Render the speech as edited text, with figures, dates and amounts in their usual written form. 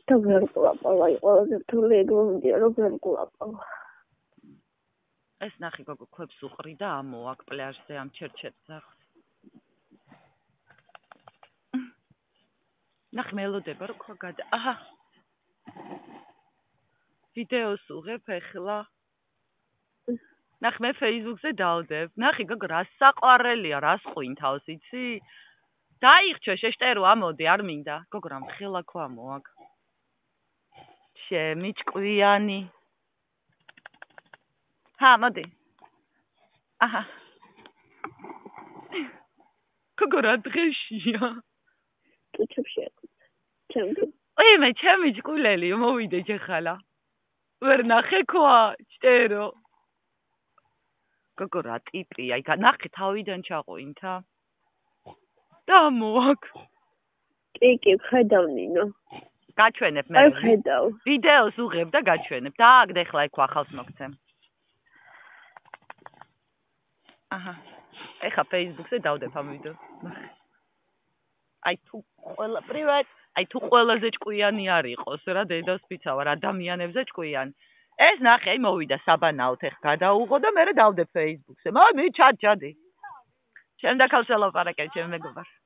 და ვერ ყლაპავა, ყველაზე რთული ეგ მომდია, რომ ვერ ყლაპავა. ეს ნახე გოგო ქვებს უყრი და ამოაკ პლაჟზე ამ ჩერჩეთს ახს. ნახე მელოდება რო ხო გადა. აჰა. ვიდეოს უღებ ეხლა. ნახე მე Facebook-ზე დავდებ. ნახე გოგო რა საყვარელია, რას ყვინ თავს იცი? დაიხჩე შეშტერო ამოდი არ მინდა. გოგო რა მხელა ქვა მოაკ. შემი ჭკვიანი. ჰა, მოდი. აჰა. გოგო რა დღეშია? ტუჩებში აკუცა. ჩემი. მე ჩემი ჭკულელი მოვიდე ჯეხალა. ვერ ნახე ქვა, შტერო. გოგო რა ტიპია, აი ნახე თავიდან ჩაყვინთა. და მოაკ. კი, ხედავნინო. გაჩვენებ მე. აი ხედავ. ვიდეოს უღებ და გაჩვენებ. დააგდე ხლა იქ ახალს მოგცემ. აჰა. ეხა Facebook-ზე დავდებ ამ ვიდეოს. აი თუ ყველა პრივატ, აი თუ ყველაზე ჭკვიანი არ იყოს რა დედას ფიცა ვარ ადამიანებზე ჭკვიანი. ეს ნახე, აი მოვიდა საბანაოთ ეხ გადაუღო და მე დავდებ Facebook-ზე. მოდი ჩადი. შემდა ქალს ელაპარაკე ჩემ მეგობარ.